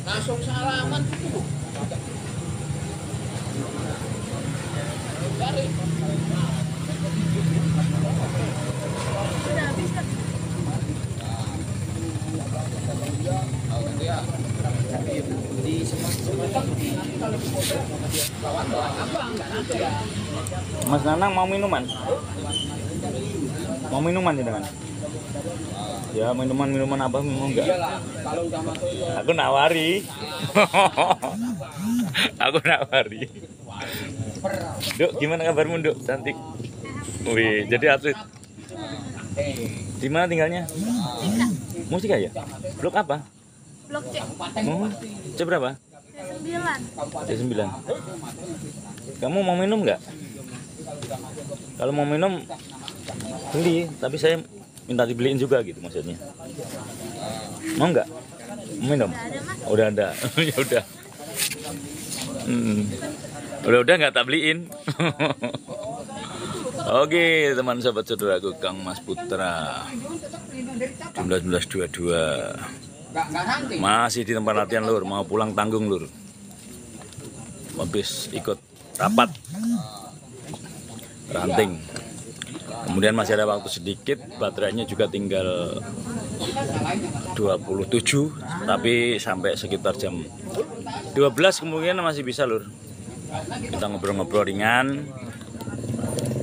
Langsung salaman. Dari. Udah habis kan? Di semua Mas Nanang mau minuman? Mau minuman ya dengan? Ya minuman apa mau enggak? kalau udah masuk Aku nawari. Aku nawari. Duk, gimana kabarmu, Duk? Cantik. Wih, jadi atlet. Di mana tinggalnya? Mustika ya? Blok apa? Blok C. Oh, C berapa? C9. C9. Kamu mau minum nggak? Kalau mau minum beli, tapi saya minta dibeliin juga gitu maksudnya. Mau nggak? Mau minum? Nggak ada, Mas. Udah ada. Ya udah. Udah nggak tak beliin. Oke, teman sahabat saudaraku, Kang Mas Putra 1922 masih di tempat latihan, Lur. Mau pulang tanggung, Lur. Habis ikut rapat ranting. Kemudian masih ada waktu sedikit, baterainya juga tinggal 27, tapi sampai sekitar jam 12 kemungkinan masih bisa, Lur. Kita ngobrol-ngobrol ringan.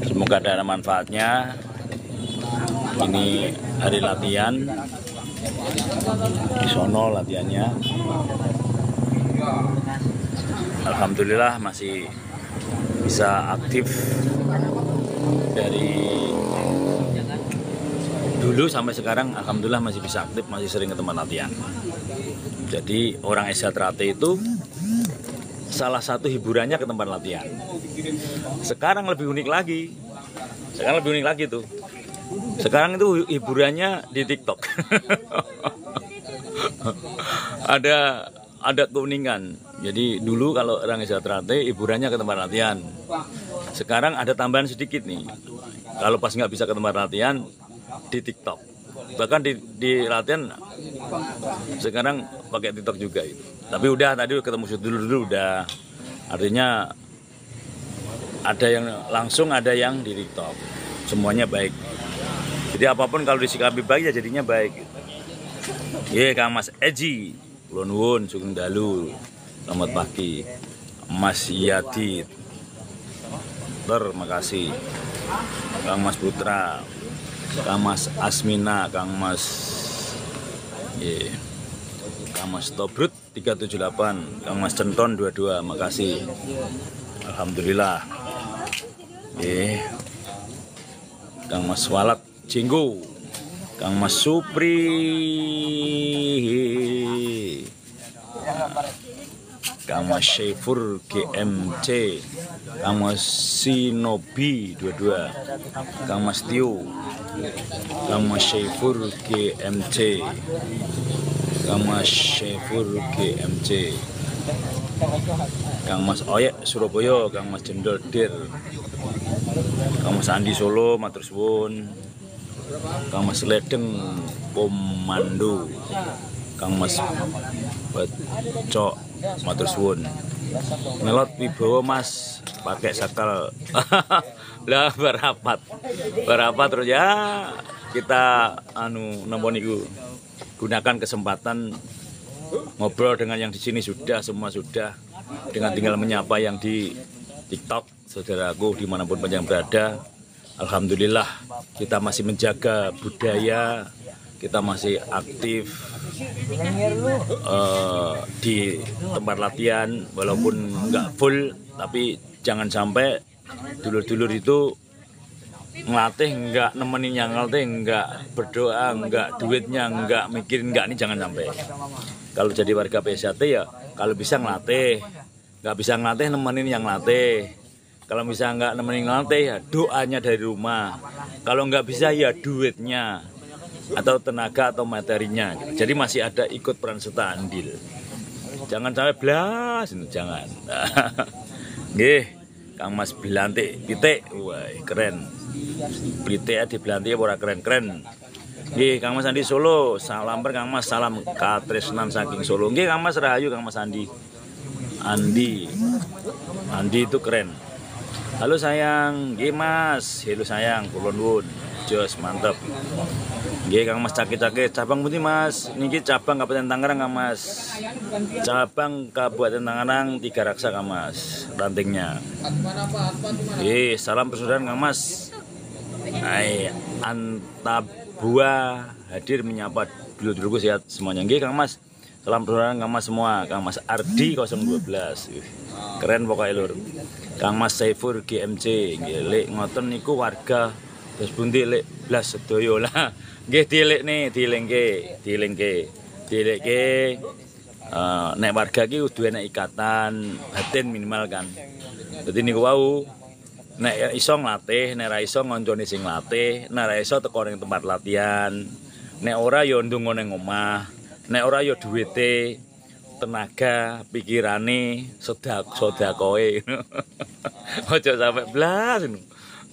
Semoga ada manfaatnya. Ini hari latihan. Di sono latihannya. Alhamdulillah masih bisa aktif dari dulu sampai sekarang. Alhamdulillah masih bisa aktif, masih sering ke tempat latihan. Jadi orang SH Trate itu salah satu hiburannya ke tempat latihan. Sekarang lebih unik lagi. Tuh. Sekarang itu hiburannya di TikTok. ada keuningan. Jadi dulu kalau orang SH Trate hiburannya ke tempat latihan. Sekarang ada tambahan sedikit nih. Kalau pas nggak bisa ke tempat latihan, di TikTok. Bahkan di latihan sekarang pakai TikTok juga itu. Tapi udah tadi ketemu dulu udah. Artinya ada yang langsung, ada yang di TikTok. Semuanya baik. Jadi apapun kalau disikapi baik ya jadinya baik. Ye, Kang Mas Eji, Kulon Nuwun, Sugeng Dalu. Selamat pagi. Mas Yadi. Terima kasih. Kang Mas Putra, Kang Mas Asmina, Kang Mas Kang Mas Tobrut 378, Kang Mas Centon 22, makasih. Alhamdulillah. Kang Mas Walat Jinggo, Kang Mas Supri, Kang Mas Syefur GMC, Kang Mas Sinobi 22, Kang Mas Tio, Kang Mas Syefur GMC, Kang Mas Syefur GMC, Kang Mas Oyek Surabaya, Kang Mas Jendol Dir, Kang Mas Andi Solo matur suwun, Kang Mas Ledeng Komando, Kang Mas Bacok matur suwun. Ngelot Wibowo Mas pakai sakal. Lah berapat terus ya, kita nempon niku gunakan kesempatan ngobrol dengan yang di sini semua sudah, dengan tinggal menyapa yang di TikTok, saudaraku dimanapun panjang berada. Alhamdulillah kita masih menjaga budaya, kita masih aktif di tempat latihan walaupun nggak full, tapi jangan sampai dulur-dulur itu ngelatih nggak nemenin yang ngelatih, nggak berdoa, nggak duitnya, nggak mikirin, nggak, ini jangan sampai. Kalau jadi warga PSHT ya kalau bisa ngelatih, nggak bisa ngelatih nemenin yang ngelatih. Kalau bisa nggak nemenin ngelatih ya doanya dari rumah. Kalau nggak bisa ya duitnya atau tenaga atau materinya. Jadi masih ada ikut peran serta andil. Jangan sampai blas, jangan. Nggih, Kang Mas Belantik, pitik, wah keren. Pitik di Belantik ora keren-keren. Nggih, Kang Mas Andi Solo, salam Kang Mas, salam katresnan saking Solo. Nggih, Kang Mas rahayu Kang Mas Andi. Andi itu keren. Halo sayang, nggih Mas. Halo sayang, kula nuwun. Jos mantep. Nggih Kang Mas cake-cake cabang pundi Mas? Niki cabang Kabupaten Tangerang Kang Mas. Cabang Kabupaten Tangerang Tiga Raksa Kang Mas. Rantingnya. Nggih, salam persaudaraan Kang Mas. Hai, Antabua hadir menyapa dulur-dulurku sehat semuanya. Nggih Kang Mas. Salam persaudaraan Kang Mas semua. Kang Mas Ardi 012. Keren pokoknya lur. Kang Mas Saifur GMC. Nggih, lek ngoten niku warga terus pundi lek blas sedaya lah. Nggih dilingke. Nek warga iki kudu enek ikatan batin minimal kan. Dadi niku wau nek iso nglatih, nek ra iso ngoncone sing latih, nek ra iso teko ning tempat latihan. Nek ora ya ndonga ning omah. Nek ora ya duwite, tenaga, pikirane, sedakoe. Ojo sampai blas.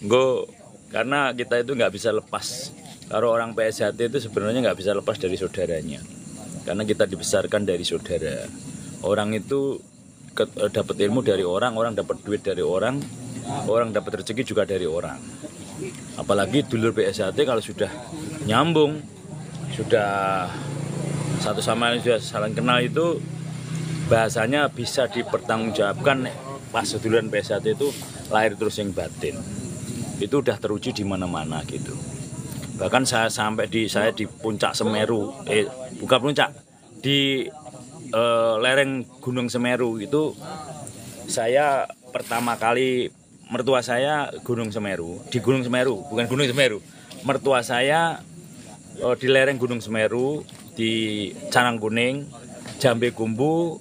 Nggo karena kita itu nggak bisa lepas. Kalau orang PSHT itu sebenarnya nggak bisa lepas dari saudaranya. Karena kita dibesarkan dari saudara. Orang itu dapat ilmu dari orang dapat duit dari orang dapat rezeki juga dari orang. Apalagi dulur PSHT kalau sudah nyambung, sudah satu sama lain sudah saling kenal itu bahasanya bisa dipertanggungjawabkan. Pas seduluran PSHT itu lahir terus yang batin. Itu udah teruji di mana-mana gitu. Bahkan saya sampai di puncak Semeru, bukan puncak, di lereng Gunung Semeru itu saya pertama kali mertua saya Gunung Semeru, di Gunung Semeru, bukan Gunung Semeru. Mertua saya di lereng Gunung Semeru, di Canangkuning, Jambe Kumbu,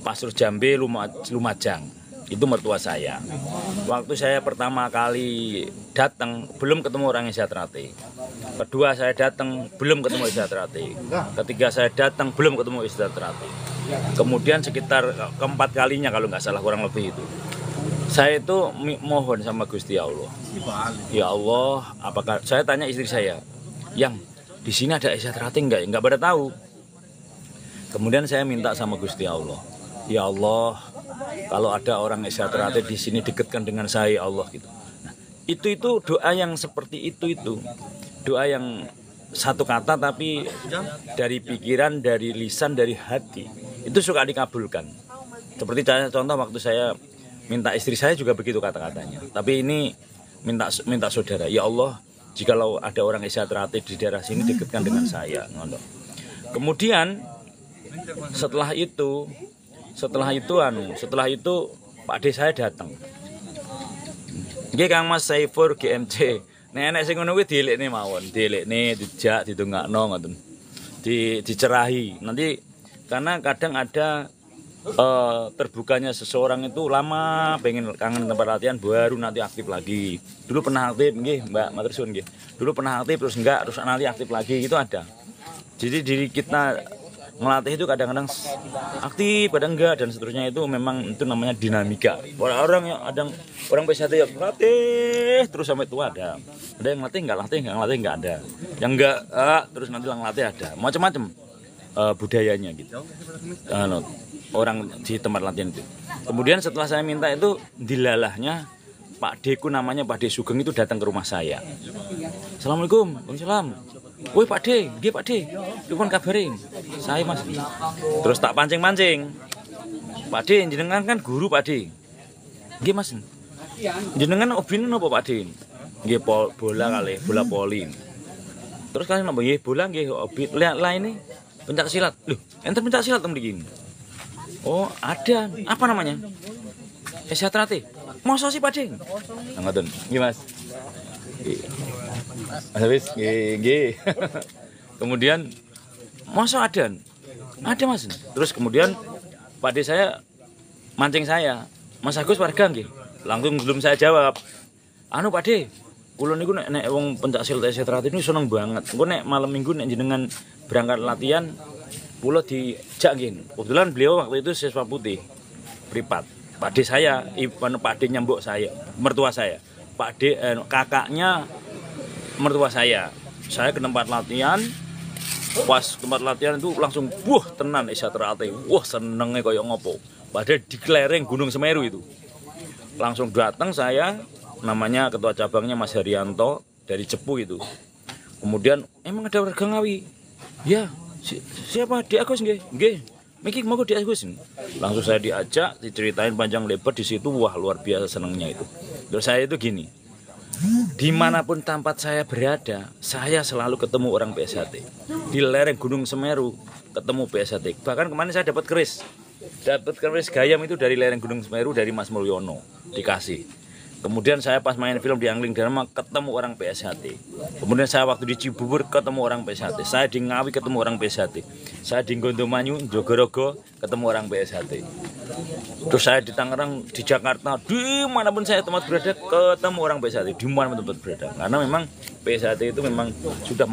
Pasur Jambe, Lumajang. Itu mertua saya. Waktu saya pertama kali datang belum ketemu orang Isyatrate. Kedua saya datang belum ketemu Isyatrate. Ketiga saya datang belum ketemu Isyatrate. Kemudian sekitar keempat kalinya kalau nggak salah kurang lebih itu. Saya itu mohon sama Gusti Allah. Ya Allah, apakah saya tanya istri saya, yang di sini ada Isyatrate enggak? Enggak pada tahu. Kemudian saya minta sama Gusti Allah. Ya Allah, kalau ada orang Isyatrate di sini dekatkan dengan saya ya Allah gitu. Nah, itu doa yang seperti itu. Doa yang satu kata tapi dari pikiran, dari lisan, dari hati. Itu suka dikabulkan. Seperti contoh waktu saya minta istri saya juga begitu kata-katanya. Tapi ini minta saudara. Ya Allah, jikalau ada orang Isyatrate di daerah sini dekatkan dengan saya. Kemudian setelah itu Pak D saya datang. Nggih Kang Mas Saifur GMC. Nek sing ngono kuwi dilekne mawon, dilekne dijak ditungakno ngoten. Dicerahi. Nanti karena kadang ada terbukanya seseorang itu lama pengen kangen tempat latihan baru nanti aktif lagi. Dulu pernah aktif nggih Mbak matur suwun nggih. Dulu pernah aktif terus enggak, terus nanti aktif lagi itu ada. Jadi diri kita ngelatih itu kadang-kadang aktif, kadang enggak dan seterusnya itu memang itu namanya dinamika. Orang yang ada orang PSHT yang ngelatih terus sampai tua ada yang ngelatih enggak ada. Yang enggak terus nanti ngelatih ada. Macam-macam budayanya gitu. Orang di tempat latihan itu. Kemudian setelah saya minta itu dilalahnya Pak Deku namanya Pak D Sugeng itu datang ke rumah saya. Assalamualaikum, waalaikumsalam. Woi Pak D, nggih Pak D, dipun kabarin. Saya Mas. Terus tak pancing-pancing. Pak D, jenengan kan guru Pak D. Nggih Mas. Jenengan obine napa Pak D? Nggih bola kali, bola poli. Terus kalian napa nggih bola nggih hobi. Lihat ini pencak silat. Loh, enten pencak silat tem mriki. Oh, ada. Apa namanya? Isyatrate. Masa sih Pak D? Ngoten. Nggih Mas. Habis nggih. Kemudian masa ada Mas. Terus kemudian Pak D saya mancing saya. Mas Agus warga nggih. Langsung belum saya jawab. Anu Pak D, kula niku nek wong pencak silat Isyatrate niku seneng banget. Engko nek malam Minggu nek jenengan berangkat latihan kula dijak nggih. Kebetulan beliau waktu itu siswa putih. Privat. Pak D saya, Pak D nyambuk saya, mertua saya. Pak D kakaknya mertua saya. saya ke tempat latihan. Pas tempat latihan itu langsung tenan Isya Trate. Senengnya kayak ngopo. Padahal di lereng Gunung Semeru itu. Langsung datang saya, namanya ketua cabangnya Mas Haryanto dari Cepu itu. Kemudian emang ada warga Ngawi. Ya, siapa? Di Agus nggih? Nggih. Miki mau di Agus. Langsung saya diajak, diceritain panjang lebar di situ. Wah, luar biasa senengnya itu. Terus saya itu gini. Dimanapun tempat saya berada, saya selalu ketemu orang PSHT. Di lereng Gunung Semeru ketemu PSHT. Bahkan kemarin saya dapat keris gayam itu dari lereng Gunung Semeru dari Mas Mulyono dikasih. Kemudian saya pas main film di Angling Dharma ketemu orang PSHT. Kemudian saya waktu di Cibubur ketemu orang PSHT. Saya di Ngawi ketemu orang PSHT. Saya di Gondomanyu, Jogorogo ketemu orang PSHT. Terus saya di Tangerang, di Jakarta, dimanapun saya tempat berada ketemu orang PSHT. Dimanapun tempat berada. Karena memang PSHT itu memang sudah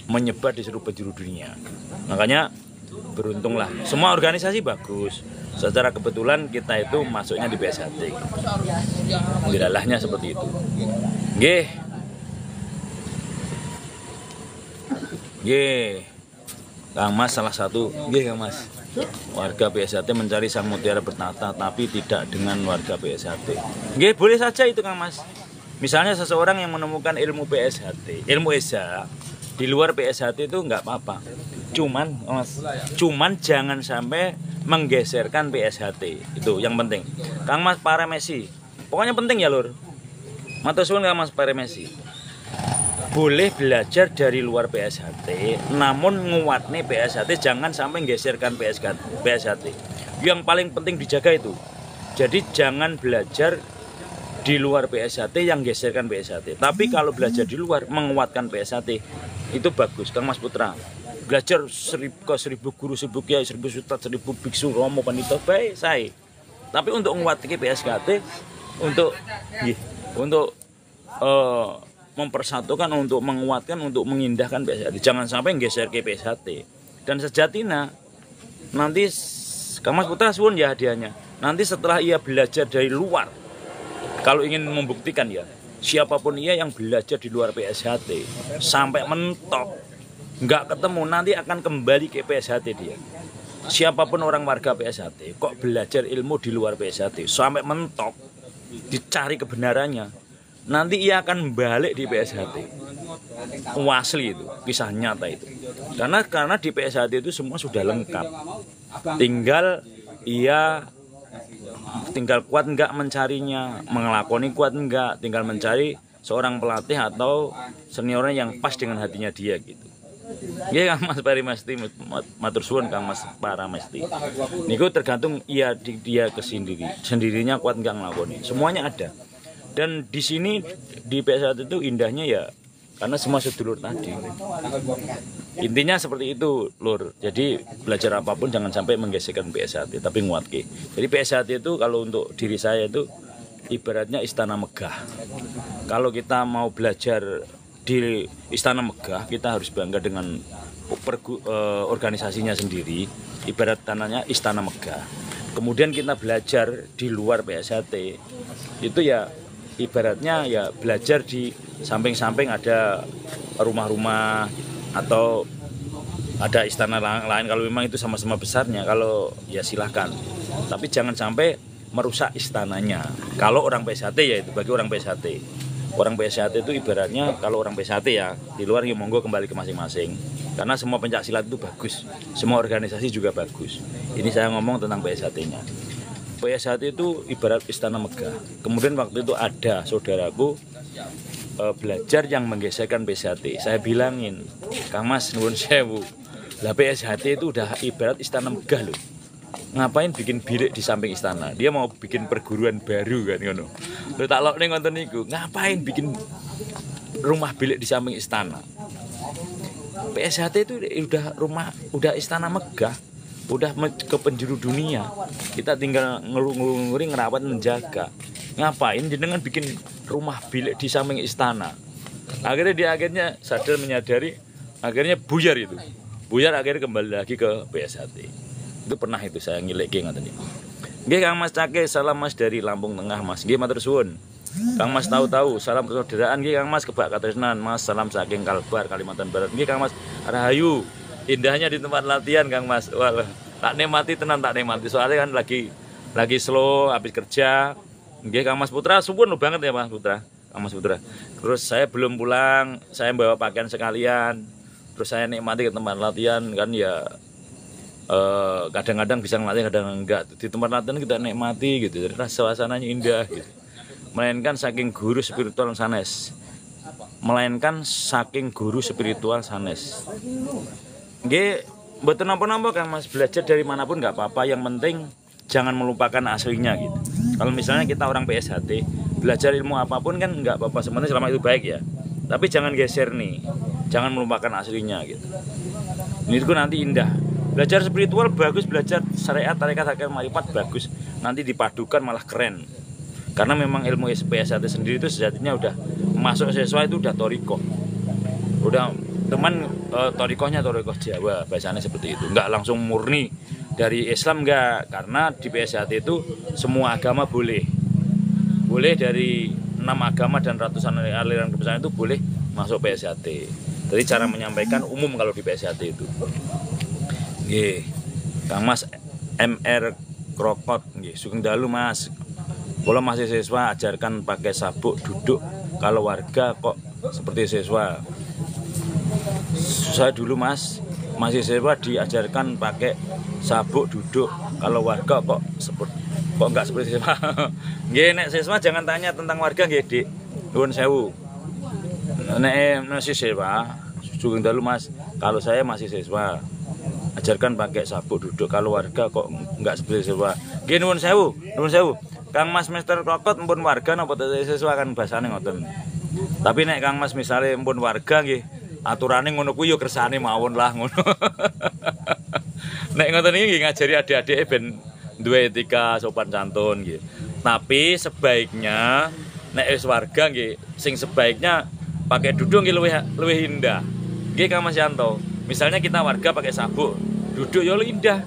menyebar di seluruh penjuru dunia. Makanya beruntunglah. Semua organisasi bagus. Secara kebetulan kita itu masuknya di PSHT. Dilalahnya seperti itu. Nggih. Nggih. Kang Mas salah satu, nggih Kang Mas. Warga PSHT mencari sang mutiara bertata tapi tidak dengan warga PSHT. Nggih, boleh saja itu Kang Mas. Misalnya seseorang yang menemukan ilmu PSHT, ilmu Esa di luar PSHT itu nggak apa-apa. Cuman jangan sampai menggeserkan PSHT. Itu yang penting. Kang Mas Paremesi. Pokoknya penting ya, Lur. Matur suwun Kang Mas Paremesi. Boleh belajar dari luar PSHT, namun nguatne PSHT, jangan sampai menggeserkan PSHT. Yang paling penting dijaga itu. Jadi jangan belajar di luar PSHT yang geserkan PSHT. Tapi kalau belajar di luar menguatkan PSHT, itu bagus, Kang Mas Putra. Belajar 1000 guru, 1000 kiai, 1000 ustadz, 1000 biksu, romo, pandita, baik saya. Tapi untuk menguatkan PSHT, untuk mempersatukan, untuk menguatkan, untuk mengindahkan PSHT. Jangan sampai menggeser ke PSHT. Dan sejatinya nanti Kang Mas Putra suwun ya hadiahnya. Nanti setelah ia belajar dari luar, kalau ingin membuktikan ya, siapapun ia yang belajar di luar PSHT sampai mentok, nggak ketemu, nanti akan kembali ke PSHT dia. Siapapun orang warga PSHT kok belajar ilmu di luar PSHT sampai mentok, dicari kebenarannya, nanti ia akan balik di PSHT. Asli itu, kisah nyata itu. Karena di PSHT itu semua sudah lengkap. Tinggal kuat enggak mencarinya, mengelakoni kuat enggak, tinggal mencari seorang pelatih atau seniornya yang pas dengan hatinya dia gitu. Ya Kang Mas Paramesti, matur suwun Kang Mas Paramesti. Niku tergantung dia sendirinya kuat enggak ngelakoni. Semuanya ada. Dan di sini di PSHT itu indahnya ya karena semua sedulur tadi. Intinya seperti itu, Lur. Jadi belajar apapun jangan sampai menggeserkan PSHT, tapi nguatke. Jadi PSHT itu kalau untuk diri saya itu ibaratnya istana megah. Kalau kita mau belajar di istana megah, kita harus bangga dengan organisasinya sendiri. Ibarat tanahnya istana megah. Kemudian kita belajar di luar PSHT, itu ya ibaratnya ya belajar di samping-samping ada rumah-rumah atau ada istana lain. Kalau memang itu sama-sama besarnya, kalau ya silahkan. Tapi jangan sampai merusak istananya. Kalau orang PSHT ya itu bagi orang PSHT. Orang PSHT itu ibaratnya kalau orang PSHT ya di luar ya monggo kembali ke masing-masing. Karena semua pencak silat itu bagus. Semua organisasi juga bagus. Ini saya ngomong tentang PSHT-nya. PSHT itu ibarat istana megah. Kemudian waktu itu ada saudaraku belajar yang menggeserkan PSHT. Saya bilangin, Kang Mas nuwun sewu. Lah PSHT itu udah ibarat istana megah loh. Ngapain bikin bilik di samping istana? Dia mau bikin perguruan baru kan ngono. Lho tak lokne ngoten niku. Ngapain bikin rumah bilik di samping istana? PSHT itu udah istana megah. Udah ke penjuru dunia. Kita tinggal nguri ngerawat menjaga. Ngapain jenengan bikin rumah bilik di samping istana? Akhirnya sadar menyadari, akhirnya buyar itu. Buyar akhirnya kembali lagi ke PSHT. Itu pernah itu saya ngilek ngoten niku. Nggih Kang Mas Cake, salam Mas dari Lampung Tengah Mas. Nggih matur suwun. Kang Mas tahu-tahu, salam persaudaraan nggih Kang Mas, kebak katresnan Mas, salam saking Kalbar Kalimantan Barat nggih Kang Mas. Rahayu, indahnya di tempat latihan Kang Mas. Wah, tak nikmati tenan, tak nikmati. Soalnya kan lagi slow habis kerja. Nggih Kang Mas Putra, suwun banget ya Mas Putra. Kang Mas Putra. Terus saya belum pulang, saya bawa pakaian sekalian. Terus saya nikmati ke tempat latihan kan ya. Kadang-kadang bisa ngelatih, kadang enggak. Di tempat latihan kita nikmati gitu, jadi suasananya indah gitu. Melainkan saking guru spiritual sanes. Nggih, mboten napa-napa Kang Mas, belajar dari manapun nggak apa-apa, yang penting jangan melupakan aslinya gitu. Kalau misalnya kita orang PSHT, belajar ilmu apapun kan nggak apa-apa, sebenarnya selama itu baik ya. Tapi jangan geser nih, jangan melupakan aslinya gitu. Ini itu nanti indah. Belajar spiritual bagus, belajar syariat, tarekat, hakikat, marifat bagus. Nanti dipadukan malah keren. Karena memang ilmu PSHT sendiri itu sejatinya udah masuk siswa itu udah torikoh. Udah teman torikohnya torikoh Jawa, bahasanya seperti itu. Nggak langsung murni dari Islam nggak, karena di PSHT itu semua agama boleh. Boleh dari 6 agama dan ratusan aliran kepercayaan itu boleh masuk PSHT. Jadi cara menyampaikan umum kalau di PSHT itu. Nggih, Kang Mas MR Krokot nggih, sugeng dalu Mas. Kalau masih siswa ajarkan pakai sabuk duduk, kalau warga kok seperti siswa. Saya dulu Mas masih siswa diajarkan pakai sabuk duduk, kalau warga kok nggak seperti siswa. Nggih, nek siswa jangan tanya tentang warga nggih, Dik. Nuwun sewu. Nek masih siswa, sugeng dalu Mas, kalau saya masih siswa ajarkan pakai sabuk duduk, kalau warga kok nggak seperti siswa. Nggih, nuwun sewu, nuwun sewu. Kang Mas Mister Krokot mpun warga napa siswa kan bahasane ngoten. Tapi nek Kang Mas misale mpun warga nggih, aturane ngono kuwi ya kersane mawon lah ngono. Nek ngoten iki ngajari adik-adik ben duwe etika sopan santun nggih. Tapi sebaiknya nek wis warga nggih, sing sebaiknya pakai duduk nggih luwih indah. Nggih Kang Mas Yanto. Misalnya kita warga pakai sabuk, duduk ya indah.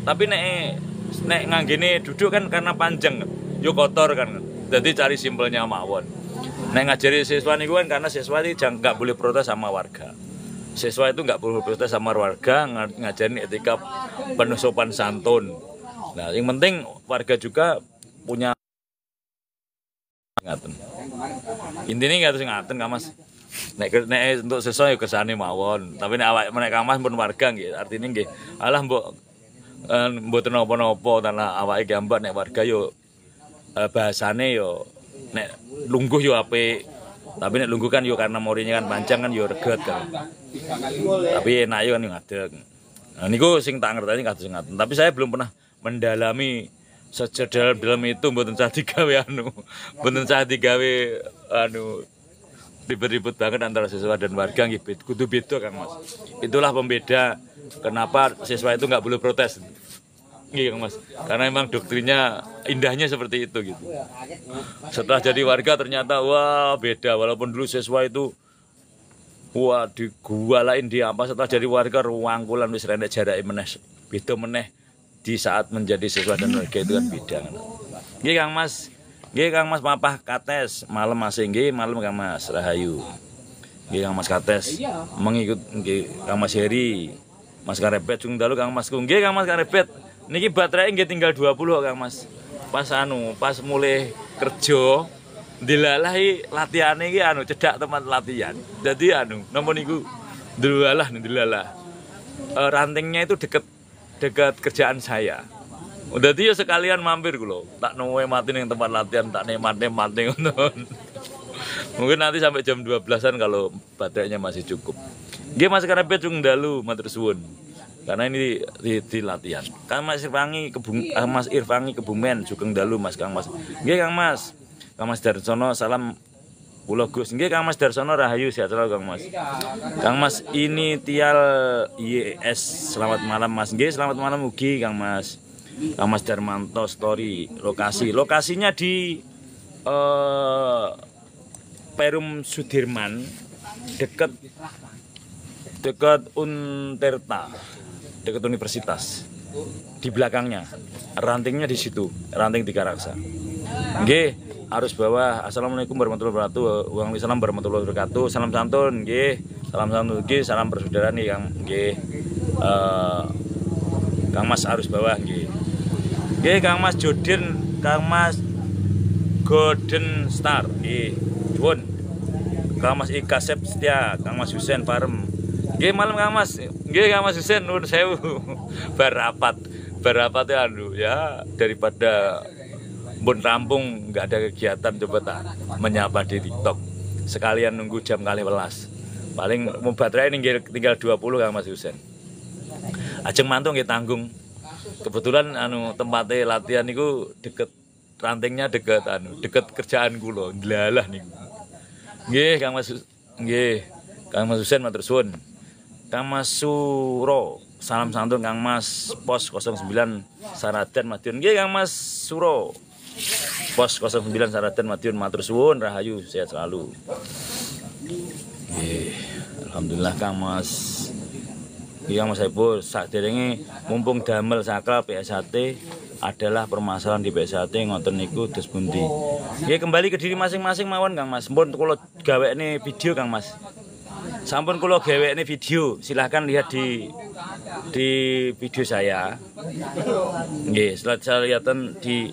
Tapi nek nganggene duduk kan karena panjang, yo kotor kan. Jadi cari simpelnya mawon. Nek ngajari siswa niku kan karena siswa itu nggak boleh protes sama warga. Siswa itu nggak boleh protes sama warga, ngajarin etika penuh sopan santun. Nah, yang penting warga juga punya ngaten. Intinya nggak terus ngaten Kang Mas. Nek untuk siswa yo kersane mawon. Tapi nek awak menek Kang Mas pun warga nggih, artine nggih. Alah mbok mboten napa-napa tanah awake gambar nek warga yo bahasane yo nek lungguh yo apik. Tapi nek lungguh kan yo karena morinya kan panjang kan yo reget kan. Tapi enak yo kan ngadeg. Nah niku sing tak ngerteni kados ngaten. Tapi saya belum pernah mendalami sedalam itu, mboten sah digawe mboten sah digawe ribet-ribet banget antara siswa dan warga nggih, kudu beda Kang Mas. Itulah pembeda kenapa siswa itu nggak boleh protes. Nggih Kang Mas. Karena memang doktrinnya indahnya seperti itu gitu. Setelah jadi warga ternyata wah beda, walaupun dulu siswa itu wah digualain di apa, setelah jadi warga ruangkulan wis rendek jarake meneh. Beda meneh di saat menjadi siswa dan warga itu kan beda. Nggih Kang Mas. Nggih Kang Mas Papah Kates, malam masih nggih, malam Kang Mas Rahayu. Nggih Kang Mas Kates mengikut nggih Kang Mas Heri. Mas Karepet cung dalu Kang Mas nggih Kang Mas Karepet. Niki baterai nggih tinggal 20 Kang Mas. Pas mulai kerja dilalahi latihane iki cedak tempat latihan. Dadi napa niku delalah. Rantingnya itu dekat kerjaan saya. Dadi ya sekalian mampir kula. Tak newe mati ning tempat latihan, tak nemat-nemat ngoten. Mungkin nanti sampai jam 12-an kalau baterainya masih cukup. Nggih Mas Karepet cung dalu matur suwun. Karena ini di latihan. Kang Mas Irfangi Kebumen sugeng dalu Mas Kang Mas. Nggih Kang Mas. Kang Mas Darsono salam kula Gus. Nggih Kang Mas Darsono rahayu sehat selalu Kang Mas. Kang Mas ini Tial IS selamat malam Mas. Nggih selamat malam ugi Kang Mas. Kang Mas Darmanto story lokasinya di Perum Sudirman dekat Unterta, dekat universitas. Di belakangnya rantingnya di situ, ranting Tiga Raksa. Nggih, arus bawah. Assalamualaikum warahmatullahi wabarakatuh. Waalaikumsalam warahmatullahi wabarakatuh. Salam santun nggih. Salam santun nggih, salam persaudaraan nih Kang nggih. Kang Mas arus bawah nggih. Nggih Kang Mas Jodin, Kang Mas Golden Star nggih. Nuwun. Kang Mas Ika Sep Setia, Kang Mas Husen Parem. Nggih malam Kang Mas. Nggih Kang Mas Husen nuwun sewu. Barapat ya daripada pun rampung nggak ada kegiatan, coba tak menyapa di TikTok sekalian nunggu jam kali welas paling mau baterai tinggal 20 Kang Mas Husen. Ajeng mantung nggih tanggung kebetulan tempatnya latihan niku deket, rantingnya deket deket kerjaan kula ndlalah niku. Nggih Kang Mas Husen matur suwun. Kang Mas Suro, salam santun Kang Mas Pos 09 Saradan Madiun. Nggih Kang Mas Suro, Pos 09 Saradan Madiun, matur suwun rahayu sehat selalu. Nggih, alhamdulillah Kang Mas. Kang Mas Saipul sakderenge mumpung damel sakral PSHT adalah permasalahan di PSHT ngoten niku dos pundi. Nggih kembali ke diri masing-masing mawon Kang Mas. Mumpun kula gawekne video Kang Mas. Sampun kula gawekne video, silahkan lihat di video saya. Nggih, saya lihatan di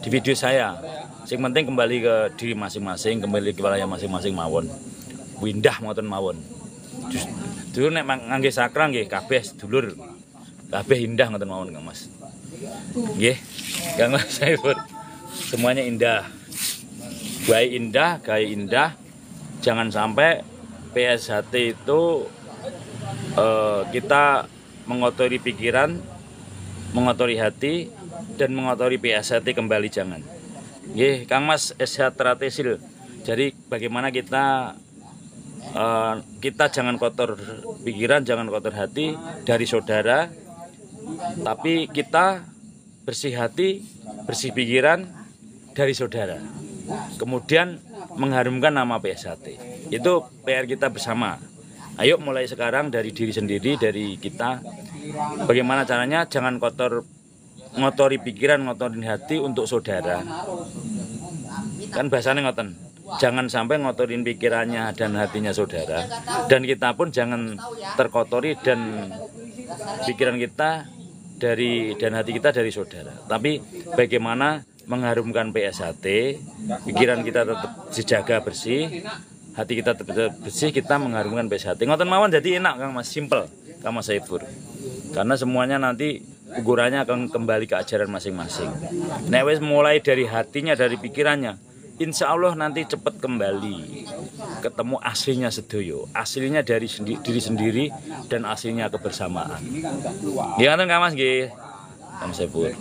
video saya. Sing penting kembali ke diri masing-masing, kembali ke wilayah masing-masing mawon. Windah ngoten mawon. Dulu nek ngangge sakral nggih kabeh sedulur. Kabeh indah ngoten mawon Kang Mas. Nggih, Kang Mas Saiful. Semuanya indah. Baik indah, gaya indah. Jangan sampai PSHT itu kita mengotori pikiran, mengotori hati, dan mengotori PSHT kembali jangan. Nggih, Kang Mas SH Tratesil. Jadi bagaimana kita jangan kotor pikiran, jangan kotor hati dari saudara, tapi kita bersih hati, bersih pikiran dari saudara. Kemudian mengharumkan nama PSHT. Itu PR kita bersama. Ayo mulai sekarang dari diri sendiri, dari kita. Bagaimana caranya? Jangan ngotori pikiran, ngotorin hati untuk saudara. Kan bahasanya ngoten. Jangan sampai ngotorin pikirannya dan hatinya saudara. Dan kita pun jangan terkotori dan pikiran kita dan hati kita dari saudara. Tapi bagaimana mengharumkan PSHT, pikiran kita tetap dijaga bersih, hati kita tetap bersih, kita mengharumkan PSHT. Ngoten mawon jadi enak Kang Mas, simple Kang Mas Saiful. Karena semuanya nanti ukurannya akan kembali ke ajaran masing-masing. Nek wis mulai dari hatinya, dari pikirannya, insya Allah nanti cepat kembali ketemu aslinya sedoyo, aslinya dari diri sendiri dan aslinya kebersamaan. Gimana Kang Mas nggih? Kang Saiful.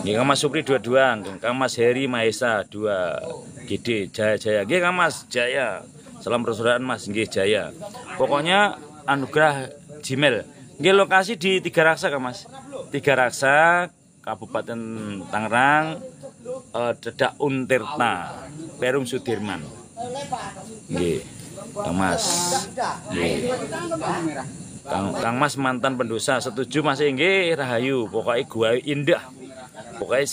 Nggih Kang Mas Supri 22, Kang Mas Heri Mahesa 2 GD Jaya. Nggih Kang Mas Jaya. Salam persaudaraan Mas nggih Jaya. Pokoknya anugerah Gmail. Nggih lokasi di Tiga Raksa Kang Mas. Tiga Raksa Kabupaten Tangerang, Dedak Untirta, Perum Sudirman. Nggih. Kang Mas. Nggih. Kang Mas mantan pendosa, setuju Mas nggih rahayu. Pokoknya gua indah. Pokoknya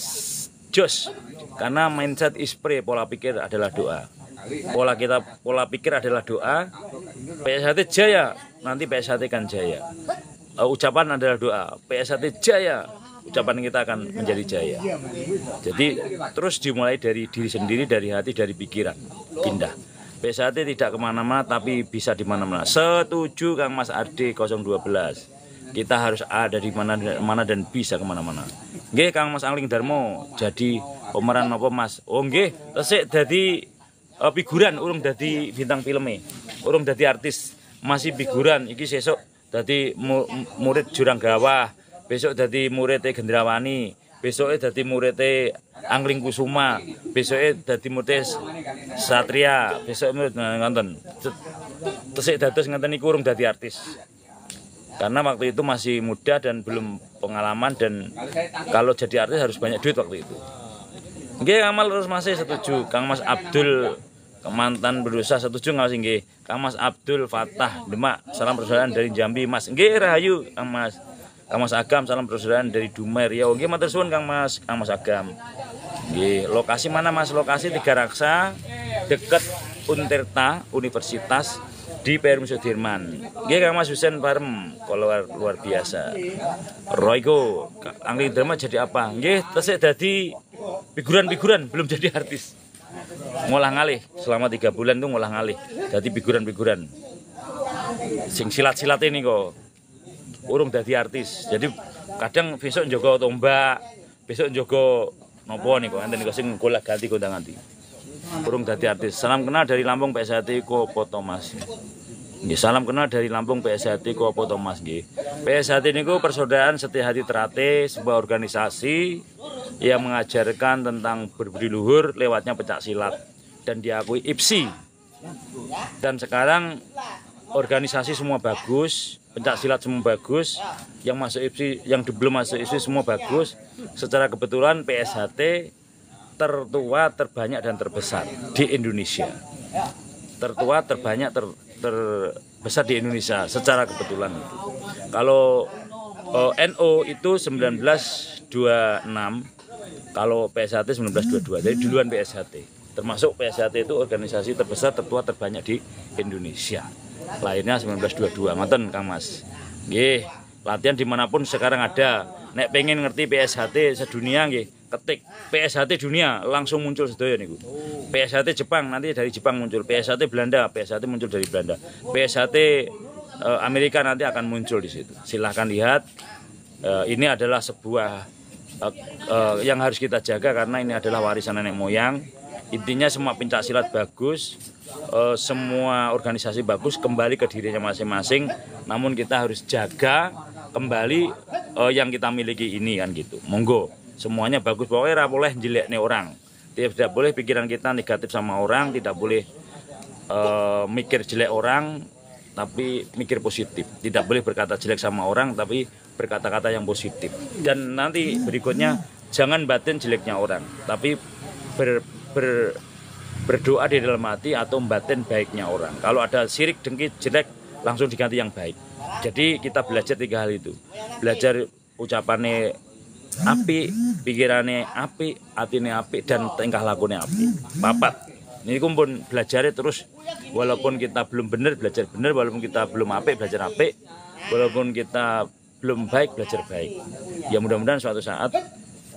jos. Karena mindset ispre, pola pikir adalah doa. Pola pikir adalah doa. PSHT jaya, nanti PSHT kan jaya. Ucapan adalah doa. PSHT jaya, ucapan kita akan menjadi jaya. Jadi terus dimulai dari diri sendiri, dari hati, dari pikiran. Pindah. PSHT tidak kemana-mana tapi bisa di mana-mana. Setuju Kang Mas Ardi 012. Kita harus ada di mana dan bisa kemana-mana. Nggih Kang Mas Angling Darmo, jadi pemeran apa Mas? Oh nggih, tesik dadi figuran, urung dadi bintang filme, urung dadi artis, masih figuran. Iki sesuk dadi murid Jurang Gawah, besok dadi murid Gendrawani, besoknya dadi murid Angling Kusuma, besoknya dadi murid Satria, besoknya ngonten. Tesik dados ngenten niku urung dadi artis. Karena waktu itu masih muda dan belum pengalaman, dan kalau jadi artis harus banyak duit waktu itu. Nggih Kang Mas terus masih setuju. Kang Mas Abdul mantan berdosa setuju nggak sih nggih. Kang Mas Abdul Fatah Demak, salam persaudaraan dari Jambi Mas. Nggih rahayu Kang Mas. Kang Mas Agam salam persaudaraan dari Dumai Riau. Nggih matur suwun Kang Mas Agam. Nggih, lokasi mana Mas? Lokasi Tiga Raksa dekat Untirta Universitas di Perum Sudirman. Nggih Kang Mas Husen Parem, kalau luar biasa. Royko, Angling Drama jadi apa? Nggih, tesih dadi figuran-figuran, belum jadi artis. Ngolah ngalih selama 3 bulan tuh ngolah ngalih. Jadi figuran-figuran. Sing silat-silat ini kok urung dadi artis. Jadi kadang besok njogo tombak, besok njogo nopo niku enten niku sing golek ganti gondang-ganti. Urung dadi artis. Salam kenal dari Lampung PSHT Kopo Thomas. Nggih, salam kenal dari Lampung PSHT Kopo Thomas nggih. PSHT niku Persaudaraan Setia-Hati Terate, sebuah organisasi yang mengajarkan tentang berbudi luhur lewatnya pencak silat dan diakui IPSI. Dan sekarang organisasi semua bagus, pencak silat semua bagus, yang masuk IPSI, yang belum masuk IPSI semua bagus. Secara kebetulan PSHT tertua, terbanyak dan terbesar di Indonesia. Tertua, terbanyak, terbesar di Indonesia secara kebetulan. Kalau NO itu 1926, kalau PSHT 1922. Jadi duluan PSHT. Termasuk PSHT itu organisasi terbesar, tertua, terbanyak di Indonesia. Lahirnya 1922, ngoten Kang Mas. Nggih, latihan dimanapun sekarang ada. Nek pengen ngerti PSHT sedunia nggih, ketik PSHT dunia langsung muncul sedaya niku. PSHT Jepang nanti dari Jepang muncul, PSHT Belanda, PSHT muncul dari Belanda. PSHT Amerika nanti akan muncul di situ. Silahkan lihat. Ini adalah sebuah yang harus kita jaga karena ini adalah warisan nenek moyang. Intinya semua pencak silat bagus, semua organisasi bagus, kembali ke dirinya masing-masing. Namun kita harus jaga kembali yang kita miliki ini kan gitu. Monggo, semuanya bagus, pokoknya ora boleh jelekne orang. Tidak boleh pikiran kita negatif sama orang, tidak boleh mikir jelek orang, tapi mikir positif. Tidak boleh berkata jelek sama orang, tapi berkata-kata yang positif. Dan nanti berikutnya jangan batin jeleknya orang, tapi berdoa di dalam hati atau batin baiknya orang. Kalau ada sirik, dengki, jelek, langsung diganti yang baik. Jadi kita belajar 3 hal itu. Belajar ucapannya api, pikirannya api, hatine api, dan tingkah lakunya api. Papat. Ini kumpul belajar terus. Walaupun kita belum benar, belajar benar. Walaupun kita belum apik, belajar apik. Walaupun kita belum baik, belajar baik. Ya mudah-mudahan suatu saat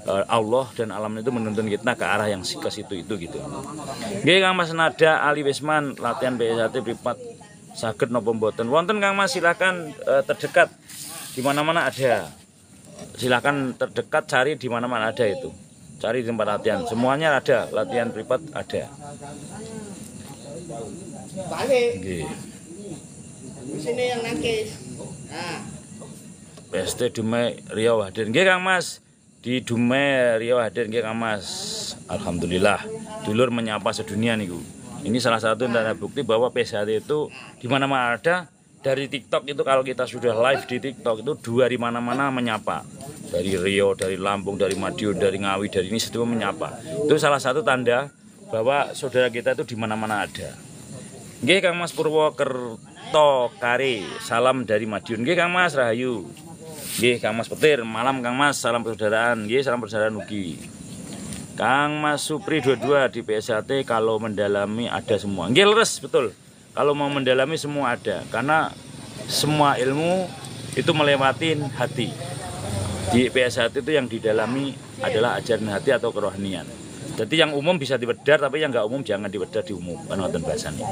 Allah dan alam itu menuntun kita ke arah yang ke situ itu gitu. Nggih Kang Mas Nada Ali Wisman latihan PSHT privat saged napa mboten? Wonten Kang Mas, silakan terdekat di mana-mana ada. Silakan terdekat cari di mana-mana ada itu. Cari di tempat latihan. Semuanya ada, latihan privat ada. Balik. Nggih. Di sini yang nangkis. Nah. PST Dumai Riau hadir. Nggih Kang Mas. Di Dumai Riau hadir nggih Kang Mas. Alhamdulillah. Dulur menyapa sedunia niku. Ini salah satu tanda bukti bahwa PSHT itu di mana-mana ada. Dari TikTok itu kalau kita sudah live di TikTok itu 2 di mana-mana menyapa. Dari Riau, dari Lampung, dari Madiun, dari Ngawi, dari ini semua menyapa. Itu salah satu tanda bahwa saudara kita itu di mana-mana ada. Nggih Kang Mas Purwokerto Kari, salam dari Madiun. Nggih Kang Mas Rahayu. Nggih Kang Mas Petir, malam Kang Mas, salam persaudaraan. Nggih, salam persaudaraan ugi. Kang Mas Supri 22 di PSHT kalau mendalami ada semua. Nggih leres betul. Kalau mau mendalami semua ada, karena semua ilmu itu melewati hati. Di PSHT itu yang didalami adalah ajaran hati atau kerohanian. Jadi yang umum bisa dibedar, tapi yang nggak umum jangan dibedar di umum. Kan ngoten bahasanya.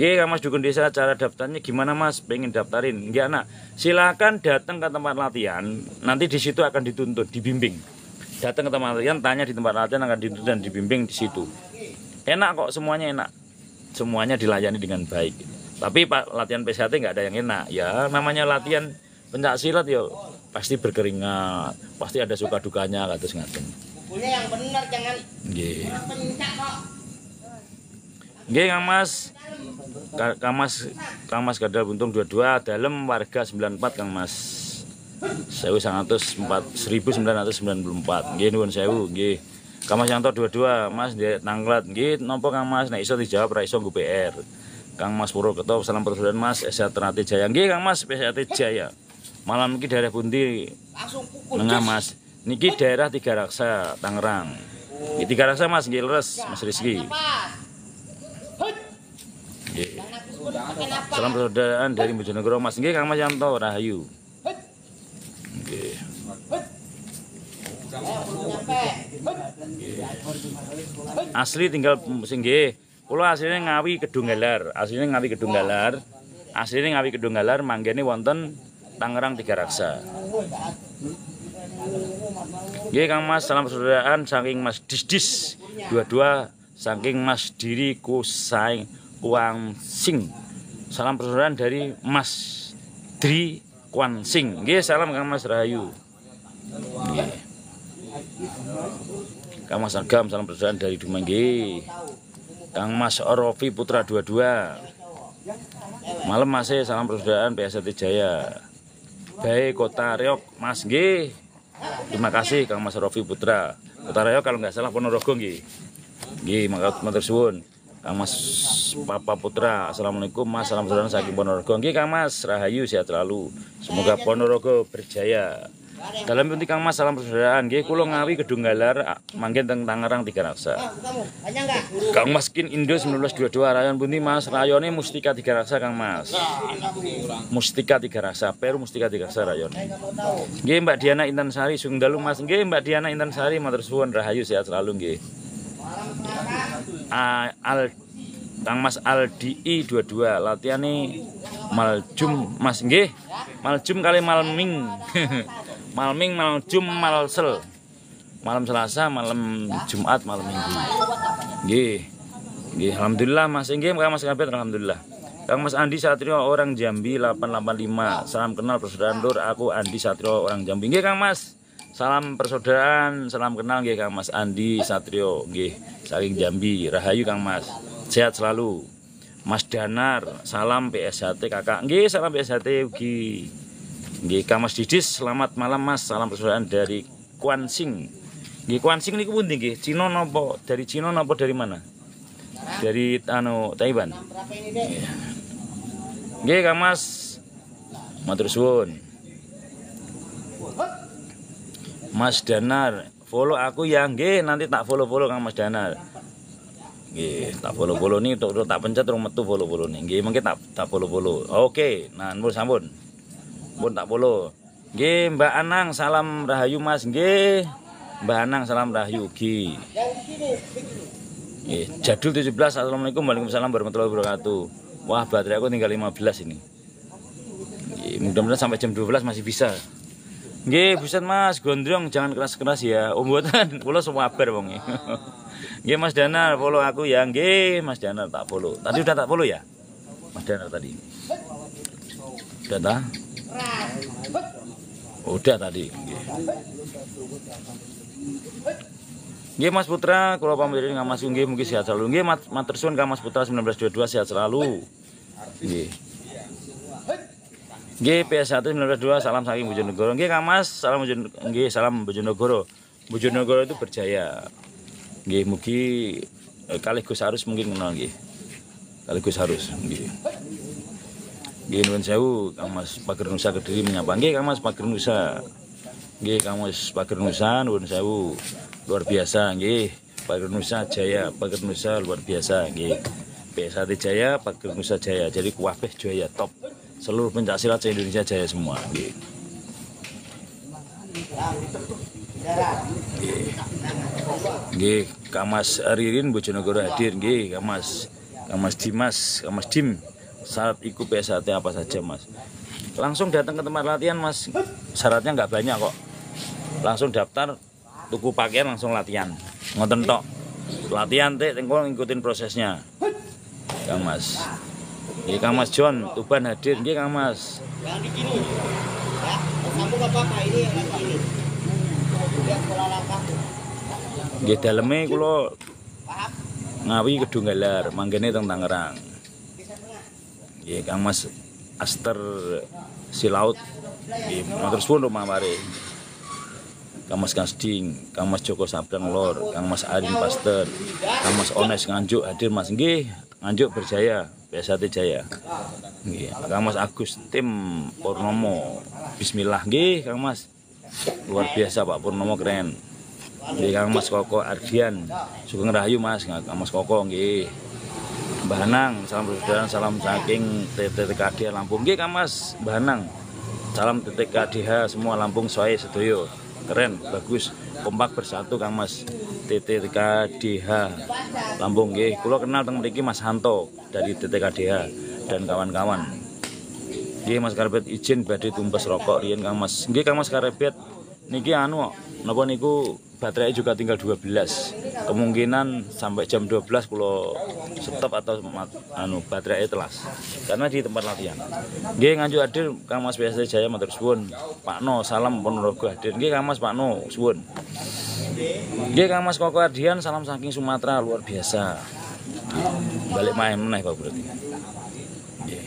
Nggih Kang Mas Dukun Desa, cara daftarnya gimana Mas? Pengen daftarin? Nggih anak, silakan datang ke tempat latihan. Nanti di situ akan dituntun, dibimbing. Datang ke tempat latihan, tanya di tempat latihan akan dituntun dan dibimbing di situ. Enak kok, semuanya enak. Semuanya dilayani dengan baik. Tapi Pak, latihan PSHT nggak ada yang enak. Ya namanya latihan pencak silat ya pasti berkeringat, pasti ada suka dukanya kados ngaten. Punya yang benar jangan Nggih. pencak kok. Nggih Kang Mas. Kang Mas Gadal Buntung 22 dalem warga 94 Kang Mas. 1994. Nggih nuwun sewu nggih. Kang Mas Yanto 22 Mas di Tanglet nggih napa Kang Mas nek iso dijawab ra iso nggo PR. Kang Mas Purwokerto salam persaudaraan Mas SHT Jaya. Nggih Kang Mas SHT Jaya. Malam iki daerah pundi? Langsung pukul. Nengah Mas. Niki daerah Tiga Raksa Tangerang. Nggih, tiga rasa Mas, nggih leres Mas Rizky. Nggih. Salam persaudaraan dari Bojonegoro Mas, nggih Kang Mas Yanto Rahayu. Nggih. Asli tinggal sing nggih. Kula asline Ngawi Kedunggalar, Asline Ngawi Kedunggalar, manggene wonten Tangerang Tiga Raksa. Nggih Kang Mas, salam persaudaraan saking Mas Disdis 22 saking Mas Diri Kusaing Kuangsing. Salam persaudaraan dari Mas Dri Kuangsing. Nggih, salam Kang Mas Rahayu. Nggih. Kang Mas Agam, salam persaudaraan dari Dumai nggih. Kang Mas Orofi Putra 22. Malam Mas, salam persaudaraan PST Jaya. Baik Kota Reok Mas nggih. Terima kasih Kang Mas Rofi Putra. Kota Reok kalau nggak salah Ponorogo nggih. Nggih, matur suwun. Kang Mas Papa Putra, assalamualaikum Mas, salam persaudaraan saking Ponorogo. Nggih Kang Mas, Rahayu sehat selalu. Semoga Ponorogo berjaya. Dalam inti Kang Mas, salam persaudaraan. Nggih, kula Ngawi Kedunggalar, manggen teng Tangerang Tiga Raksa. Kang Mas Kin Indo 1922 rayon pundi Mas? Rayone Mustika Tiga Raksa Kang Mas. Mustika Tiga Raksa, Peru Mustika Tiga Raksa rayon. Nggih Mbak Diana Intan Sari sung dalu Mas. Nggih Mbak Diana Intan Sari matur suwun Rahayu sehat selalu nggih. Kang Mas Aldi 22 latihane Maljum Mas nggih. Maljum kali Malming. Malming, Maljum, Malsel. Malam Selasa, malam Jumat, malam Minggu. Nggih. Nggih, alhamdulillah Mas nggih Kang Mas kabeh alhamdulillah. Kang Mas Andi Satrio orang Jambi 885. Salam kenal persaudaraan Lur, aku Andi Satrio orang Jambi. Nggih Kang Mas. Salam persaudaraan, salam kenal nggih Kang Mas Andi Satrio nggih saking Jambi. Rahayu Kang Mas. Sehat selalu. Mas Danar, salam PSHT Kakak. Nggih, salam PSHT ugi. Nggih Kang Mas Didis, selamat malam Mas. Salam persaudaraan dari Kuansing. Nggih, Kuansing niku pundi nggih? Cina napa? Dari Cina napa dari mana? Dari Taiwan. Nggih Kang Mas. Matur suwun. Mas Danar, follow aku ya nggih, nanti tak follow Kang Mas Danar. Nggih, tak follow nih, tak pencet rung metu follow nih. Nggih, mungkin tak follow. Oke, nah nuwun sampun. Pun tak follow. Nggih, Mbak Anang salam Rahayu Mas nggih. Mbak Anang salam Rahayu ugi. Nggih, Jadul 17 assalamualaikum waalaikumsalam warahmatullahi wabarakatuh. Wah, baterai aku tinggal 15 ini. Nggih, mudah-mudahan sampai jam 12 masih bisa. Nggih, buset Mas, gondrong jangan keras-keras ya. Ombotan kula sewabar wong. Nggih Mas Danar, follow aku ya. Nggih, Mas Danar tak follow. Tadi udah tak follow ya? Mas Danar tadi. Udah tak? Udah tadi. Nggih Mas Putra, kula pamit diri Kang Mas nggih mungkin sehat selalu. Nggih matur suwun Kang Mas Putra 1922 sehat selalu. Nggih. Nggih PS1 1922 salam saking Bojonegoro. Nggih Kang Mas, salam Bojonegoro. Nggih, salam Bojonegoro. Bojonegoro itu berjaya. Nggih, mugi kalih Gus Arus mungkin kenal nggih. Kalih Gus Arus nggih. Nggih nuwun sewu Kang Mas Pager Nusa Kediri menyapa. Nggih Kang Mas Pager Nusa. Nggih Kang Mas Pager Nusa nuwun sewu. Luar biasa nggih. Pager Nusa Jaya, Pager Nusa luar biasa nggih. PS1 Jaya, Pager Nusa Jaya. Jadi kuwabeh Jaya top. Seluruh pencaksilat se-Indonesia jaya semua. Nggih. Nggih, Kang Mas Ririn Bojonegoro hadir nggih, Kang Mas Dimas, Kang Mas Dim. Syarat ikut PSHT apa saja Mas? Langsung datang ke tempat latihan Mas. Syaratnya nggak banyak kok. Langsung daftar, tuku pakaian langsung latihan. Ngoten tok. Latihan teh tengko ngikutin prosesnya. Kang Mas. Nggih Kang Mas John, Tuban hadir nggih Kang Mas. Yang di sini. Ya, sambung apa ini yang lagi ini. Lihat pola langkah. Nggih daleme kula Ngawi Kedunggalar, manggene teng Tangerang. Nggih Kang Mas Aster Silaut. Nggih matur suwun rumah mare. Kang Mas Kasding, Kang Mas Joko Sabrang Lor, Kang Mas Arin Pasteur, Kang Mas Ones Nganjuk hadir Mas nggih. Nganjuk berjaya, PSHT Jaya. Nggih, Kang Mas Agus tim Purnomo. Bismillah nggih Kang Mas. Luar biasa Pak Purnomo keren. Nggih Kang Mas Koko Ardian, Sugeng Rahayu Mas, Kang Mas Koko nggih. Mbah Anang, salam persaudaraan, salam saking TTKDH Lampung. Nggih Kang Mas, Mbah Anang. Salam TTKDH semua Lampung soe sedoyo. Keren, bagus, kompak bersatu Kang Mas. TTKDH Lampung nggih. Kula kenal teng mriki Mas Hanto dari TTKDH dan kawan-kawan. Nggih Mas Karebet izin badhe tumpes rokok riyen Kang Mas. Nggih Kang Mas Karebet niki anu napa niku baterai juga tinggal 12. Kemungkinan sampai jam 12 kula stop atau baterai telas. Karena di tempat latihan. Nggih Nganjuk hadir Kang Mas PSD Jaya matur suwun. Pak No salam Ponorogo hadir. Nggih Kang Mas Pak No suwun. Nggih Kang Mas Koko Ardian salam saking Sumatera luar biasa. Balik main meneh Pak berarti. Nggih.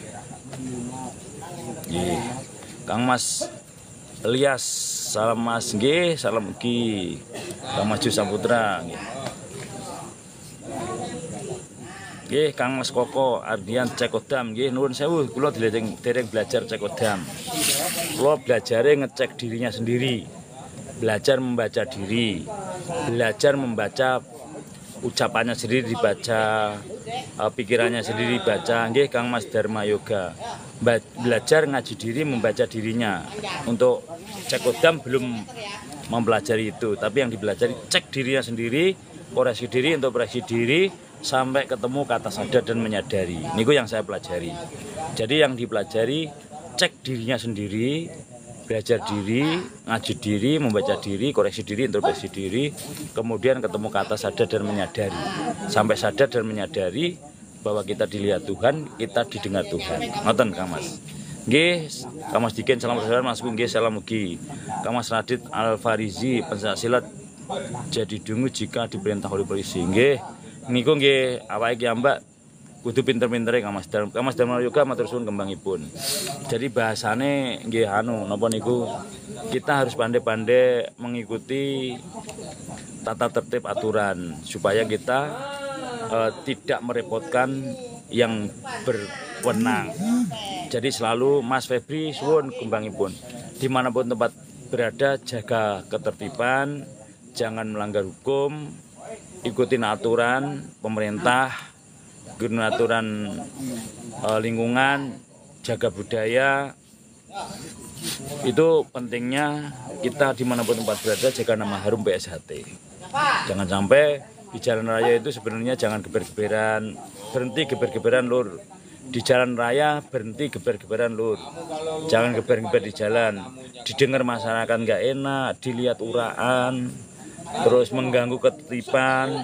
Nggih. Kang Mas Elias salam Mas nggih, salam ugi Kang Maju Saputra nggih. Nggih Kang Mas Koko Ardian cekodam nggih nuwun sewu kula dereng belajar cekodam. Kula belajare ngecek dirinya sendiri. Belajar membaca diri. Belajar membaca ucapannya sendiri dibaca, pikirannya sendiri dibaca. Nggih Kang Mas Dharma Yoga. Belajar ngaji diri, membaca dirinya. Untuk cekodam belum mempelajari itu, tapi yang dipelajari cek dirinya sendiri, koreksi diri untuk koreksi diri sampai ketemu kata sadar dan menyadari. Niku yang saya pelajari. Jadi yang dipelajari cek dirinya sendiri, belajar diri, ngaji diri, membaca diri, koreksi diri, introspeksi diri, kemudian ketemu kata sadar dan menyadari. Sampai sadar dan menyadari bahwa kita dilihat Tuhan, kita didengar Tuhan. Ngoten Kang Mas. Nggih, Kang Mas Diken salam persaudaraan Mas nggih salam ugi. Kang Mas Radit Al-Farizi pencaksilat jadi dungu jika diperintah oleh polisi. Nggih, niku nggih awake ki Mbak kudu pinter-pintere Kang Mas. Kang Mas Dharma Yoga matur suwun kembangipun. Jadi bahasane nggih napa niku kita harus pandai-pandai mengikuti tata tertib aturan supaya kita tidak merepotkan yang berwenang. Jadi selalu Mas Febri suwun kembangipun dimanapun tempat berada jaga ketertiban, jangan melanggar hukum, ikutin aturan pemerintah, ikutin aturan lingkungan, jaga budaya. Itu pentingnya kita dimanapun tempat berada jaga nama harum PSHT. Jangan sampai di jalan raya itu sebenarnya jangan geber-geberan, berhenti geber-geberan lur. Di jalan raya berhenti geber-geberan lur. Jangan geber-geber di jalan. Didengar masyarakat nggak enak, dilihat uraan, terus mengganggu ketertiban,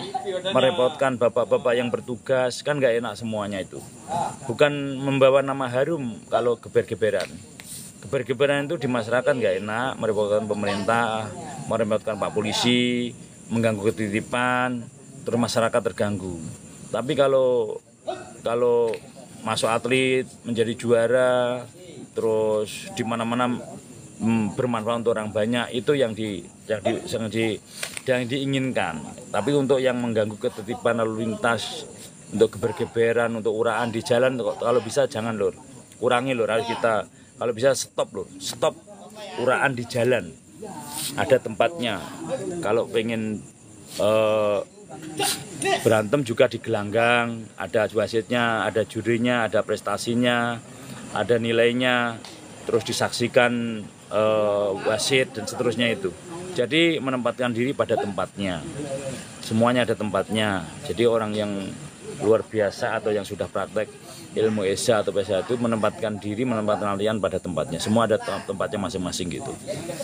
merepotkan bapak-bapak yang bertugas, kan nggak enak semuanya itu. Bukan membawa nama harum kalau geber-geberan. Geber-geberan itu di masyarakat nggak enak, merepotkan pemerintah, merepotkan Pak Polisi, mengganggu ketertiban, terus masyarakat terganggu. Tapi kalau masuk atlet menjadi juara, terus di mana-mana bermanfaat untuk orang banyak, itu yang diinginkan. Tapi untuk yang mengganggu ketertiban lalu lintas, untuk geber-geberan, untuk uraan di jalan, kalau bisa jangan lur, kurangi lur, harus kita kalau bisa stop lur, stop uraan di jalan. Ada tempatnya. Kalau pengen berantem juga di gelanggang, ada wasitnya, ada jurinya, ada prestasinya, ada nilainya, terus disaksikan wasit dan seterusnya itu. Jadi menempatkan diri pada tempatnya. Semuanya ada tempatnya. Jadi orang yang luar biasa atau yang sudah praktek ilmu ESA atau PSA itu menempatkan diri, menempatkan latihan pada tempatnya. Semua ada tempatnya masing-masing gitu.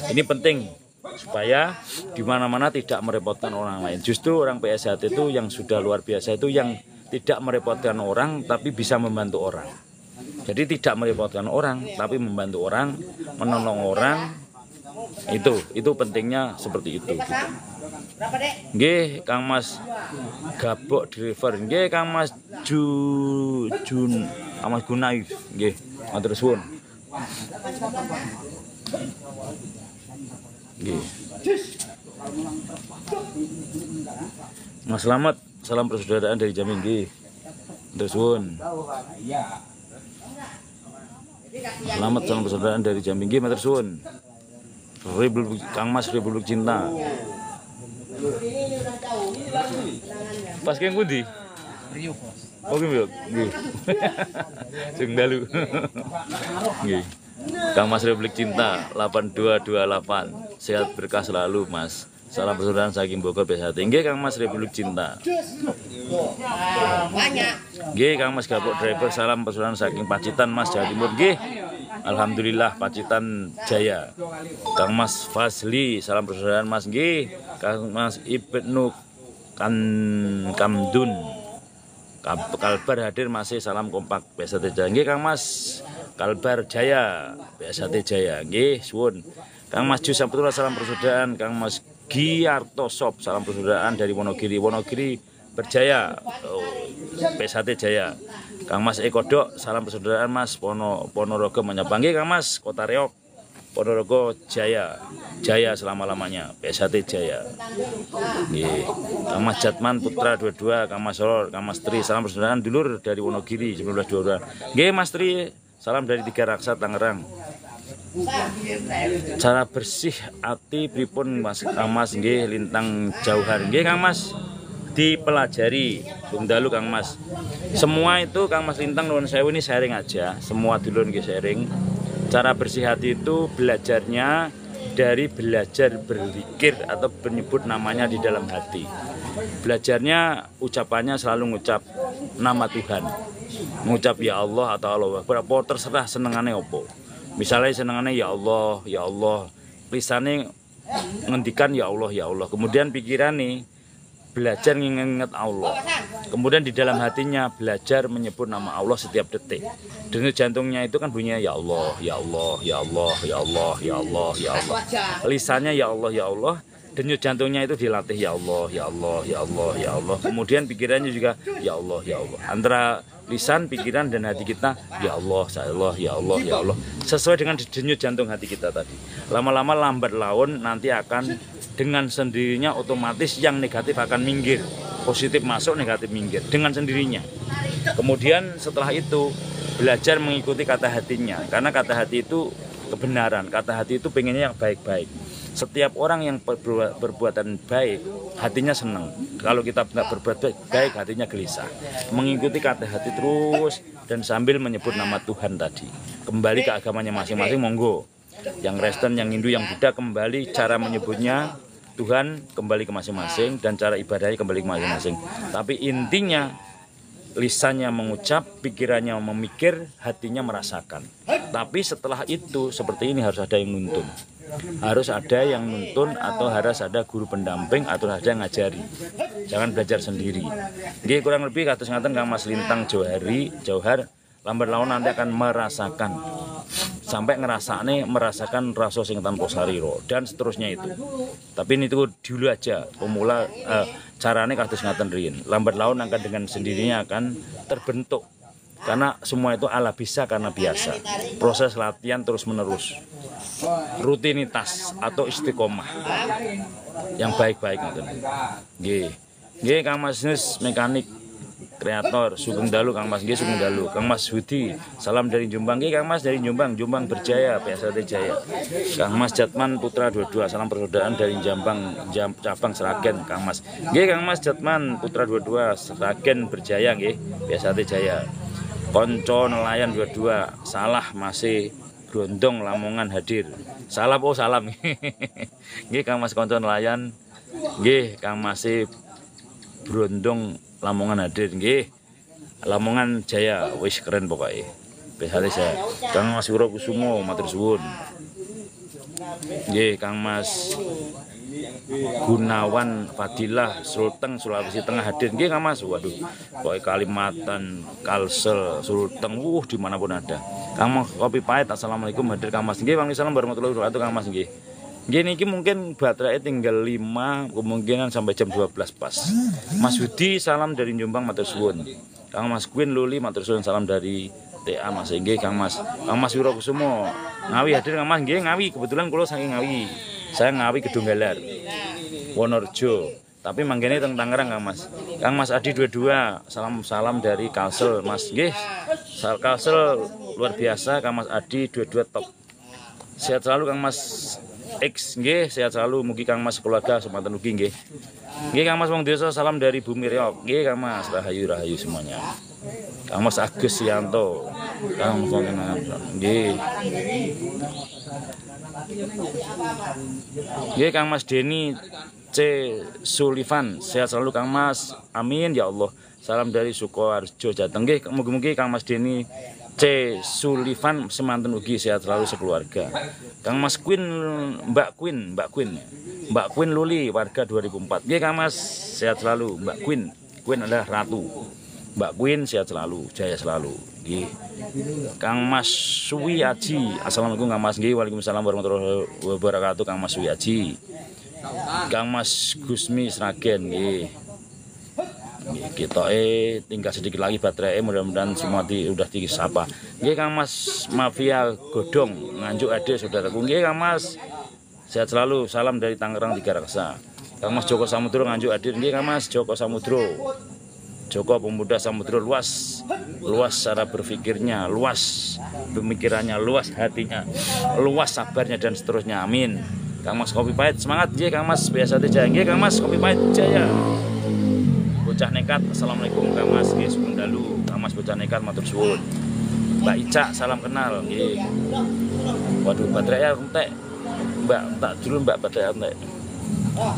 Ini penting supaya di mana-mana tidak merepotkan orang lain. Justru orang PSHT itu yang sudah luar biasa itu yang tidak merepotkan orang tapi bisa membantu orang. Jadi tidak merepotkan orang tapi membantu orang, menolong orang. Itu pentingnya seperti itu gitu. Nggih Kang Mas Gabok driver, nggih Kang Mas Kang Mas Gunaif, nggih matur suwun. Nggih. Mas Slamet, salam persaudaraan dari Jambi nggih. Matur suwun. Selamat salam persaudaraan dari Jambi nggih matur suwun. Kang Mas Republik Cinta. Pas keng pundi? Riuk, Bos. Oh nggih, nggih. Sing dalu. Nggih. Kang Mas Republik Cinta 8228. Sehat berkah selalu, Mas. Salam persaudaraan saking Bogor Besar. Nggih Kang Mas Republik Cinta. Banyak. Nggih Kang Mas Gapok driver, salam persaudaraan saking Pacitan, Mas, Jawa Timur. Nggih. Alhamdulillah Pacitan Jaya. Kang Mas Fazli, salam persaudaraan, Mas. Nggih. Kang Mas Ibnu Kamdun. Kalbar hadir masih, salam kompak BST Jaya. Nggih Kang Mas Kalbar Jaya, BST Jaya. Nggih, suwun. Kang Mas Jus Sampurna, salam persaudaraan. Kang Mas Giarto Sop, salam persaudaraan dari Wonogiri. Wonogiri berjaya, BST Jaya. Kang Mas Eko Dok, salam persaudaraan, Mas. Ponorogo menyapa. Nggih Kang Mas Kota Reok, Ponorogo Jaya. Jaya selama-lamanya, BST Jaya. Nggih. Kang Mas Jatman Putra 22, Kang Mas Solor, Kang Mas Tri, salam persaudaraan dulur dari Wonogiri 1922. Nggih Mas Tri, salam dari Tiga Raksa Tangerang. Cara bersih ati pripun Mas Kang Mas nggih lintang jauhar. Nggih Kang Mas dipelajari dalu Kang Mas. Semua itu Kang Mas Lintang nuwun sewu ini sharing aja, semua dulur nggih sharing. Cara bersih hati itu belajarnya dari belajar berzikir atau menyebut namanya di dalam hati. Belajarnya ucapannya selalu ngucap nama Tuhan. Mengucap ya Allah atau Allah. Berapa terserah senengane opo. Misalnya senengannya ya Allah, ya Allah. Lisannya ngendikan ya Allah, ya Allah. Kemudian pikiran nih belajar nginget Allah. Kemudian di dalam hatinya belajar menyebut nama Allah setiap detik. Denyut jantungnya itu kan bunyinya ya Allah, ya Allah, ya Allah, ya Allah, ya Allah, ya Allah. Lisannya ya Allah, ya Allah. Denyut jantungnya itu dilatih ya Allah, ya Allah, ya Allah, ya Allah. Kemudian pikirannya juga ya Allah, ya Allah. Antara lisan, pikiran, dan hati kita ya Allah, ya Allah, ya Allah, ya Allah. Sesuai dengan denyut jantung hati kita tadi. Lama-lama lambat laun nanti akan dengan sendirinya otomatis yang negatif akan minggir. Positif masuk, negatif minggir dengan sendirinya. Kemudian setelah itu belajar mengikuti kata hatinya. Karena kata hati itu kebenaran. Kata hati itu pengennya yang baik-baik. Setiap orang yang berbuatan baik, hatinya senang. Kalau kita nggak berbuat baik, hatinya gelisah. Mengikuti kata hati terus dan sambil menyebut nama Tuhan tadi. Kembali ke agamanya masing-masing, monggo. Yang Kristen, yang Hindu, yang Buddha kembali cara menyebutnya Tuhan kembali ke masing-masing dan cara ibadahnya kembali ke masing-masing. Tapi intinya lisannya mengucap, pikirannya memikir, hatinya merasakan. Tapi setelah itu seperti ini harus ada yang nuntun. Harus ada yang nuntun atau harus ada guru pendamping atau ada yang ngajari. Jangan belajar sendiri. Nggih kurang lebih kados ngaten Kang Mas Lintang Jauhar lambat laun nanti akan merasakan sampai merasakan rasa sing tanpa sariro dan seterusnya itu. Tapi ini itu dulu aja pemula carane kados ngaten riyin. Lambat laun akan dengan sendirinya akan terbentuk. Karena semua itu ala bisa karena biasa. Proses latihan terus menerus. Rutinitas atau istiqomah yang baik-baik ngoten. Nggih. Nggih Kang Mas Nus mekanik kreator Sugeng Dalu Kang Mas nggih Sugeng Dalu. Kang Mas Hudi, salam dari Jombang. Nggih Kang Mas dari Jombang, Jombang berjaya PST Jaya. Kang Mas Jatman Putra 22, salam persaudaraan dari Jombang cabang Sragen Kang Mas. Nggih Kang Mas Jatman Putra 22 Sragen berjaya nggih PST Jaya. Konco nelayan 22, salah masih Brondong Lamongan hadir. Salam oh salam. Nggih Kang Mas konco nelayan. Nggih Kang masih Brondong Lamongan hadir nggih. Lamongan Jaya wis keren pokoknya. Besare saya. Kang Mas Wiro Kusumo matur suwun. Nggih Kang Mas Gunawan Fadilah Sulteng Sulawesi Tengah hadir nggih Kang Mas. Waduh, pokoknya Kalimantan, Kalsel, Sulteng, dimanapun ada. Kang Mas Kopi Pahit, assalamualaikum hadir Kang Mas. Nggih waalaikumsalam warahmatullahi wabarakatuh Kang Mas nggih. Nggih niki mungkin baterai tinggal 5 kemungkinan sampai jam 12 pas. Mas Hudi salam dari Jombang matur suwun. Kang Mas Queen Luli matur suwun salam dari TA Mas nggih Kang Mas. Kang Mas Wiro Kusumo Ngawi hadir Kang Mas nggih Ngawi kebetulan kula saking Ngawi. Saya Ngawi Kedunggalar, Wonorejo. Tapi manggene teng Tangerang Kang Mas. Kang Mas Adi 22, salam dari Kalsel Mas. Nggih. Kalsel luar biasa Kang Mas Adi 22 top. Sehat selalu Kang Mas X nggih, sehat selalu mugi Kang Mas keluarga semanten ugi nggih. Nggih Kang Mas wong desa salam dari Bumi Riok. Nggih Kang Mas rahayu semuanya. Kang Mas Agus Yanto. Kang Mas nggih. Nggih Kang Mas Denny C. Sullivan, sehat selalu Kang Mas. Amin ya Allah. Salam dari Sukoharjo Jateng. Nggih, mugi-mugi Kang Mas Denny C. Sullivan semanten ugi sehat selalu sekeluarga. Kang Mas Queen, Mbak Queen Luli warga 2004. Nggih Kang Mas sehat selalu. Mbak Queen adalah ratu. Mbak Queen sehat selalu, jaya selalu. Nggih. Kang Mas Suwi Aji. Assalamualaikum Kang Mas. Nggih, waalaikumsalam warahmatullahi wabarakatuh Kang Mas Suwi Aji. Kang Mas Gusmi Sragen nggih. Kita tinggal sedikit lagi baterai, mudah-mudahan semua udah disapa. Nggih Kang Mas Mafia Godong Nganjuk Ade saudaraku. Nggih Kang Mas. Sehat selalu. Salam dari Tangerang Tiga Raksa. Kang Mas Joko Samudro Nganjuk Ade. Nggih Kang Mas Joko Samudro. Joko pemuda Samudro luas cara berpikirnya, luas pemikirannya, luas hatinya, luas sabarnya dan seterusnya. Amin. Kang Mas Kopi Pahit semangat nggih Kang Mas biasa jaya nggih Kang Mas Kopi Pahit jaya. Bocah nekat assalamualaikum Kang Mas nggih suwun dalu. Kang Mas bocah nekat matur suwun. Mbak Ica salam kenal nggih. Waduh baterai entek. Mbak tak dulu Mbak baterai entek.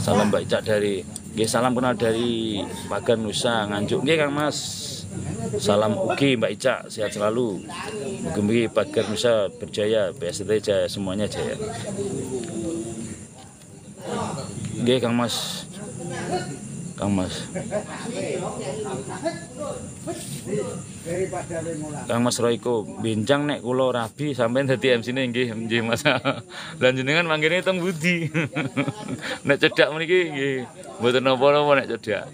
Salam Mbak Ica dari nggih salam kenal dari Pagar Nusa Nganjuk nggih Kang Mas. Salam ugi Mbak Ica sehat selalu. Mugi-mugi Pagar Nusa berjaya, PST jaya, semuanya jaya. Nggih Kang Mas. Kang Mas Royko bincang nek kula rabi sampean dadi MC-ne nggih Mas. Lan jenengan manggene teng Budi. Nek cedhak mriki nggih mboten napa-napa nek cedhak.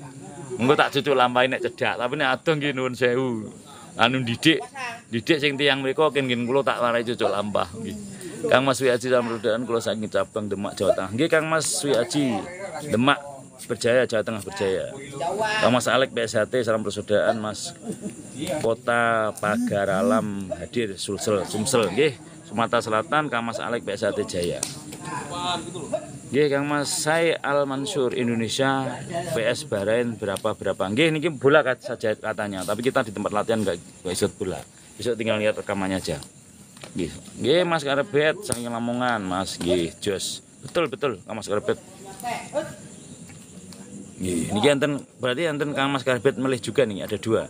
Engko tak cucuk lampahi nek cedhak, tapi nek adoh nggih nuwun sewu. Anu didik sing tiyang mriku nggih kula tak warai cucuk lampah nggih. Kang Mas Wiaji Samrudaan kula saking cabang Demak Jawa Tengah. Nggih Kang Mas Wiaji Demak berjaya Jawa Tengah berjaya. Kang Mas Alek PSHT salam persaudaraan Mas. Kota Pagar Alam hadir Sumsel nggih. Sumatera Selatan Kang Mas Alek PSHT jaya. Nggih Kang Mas Sai Al Mansur Indonesia PS Bahrain berapa nggih niki bola saja katanya, tapi kita di tempat latihan enggak ikut bola. Besok tinggal lihat rekamannya aja. Nggih Mas Karebet saking Lamongan Mas nggih jos. Betul Kang Mas Karebet. Nggih niki enten berarti enten Kang Mas Karebet melih juga nih ada dua.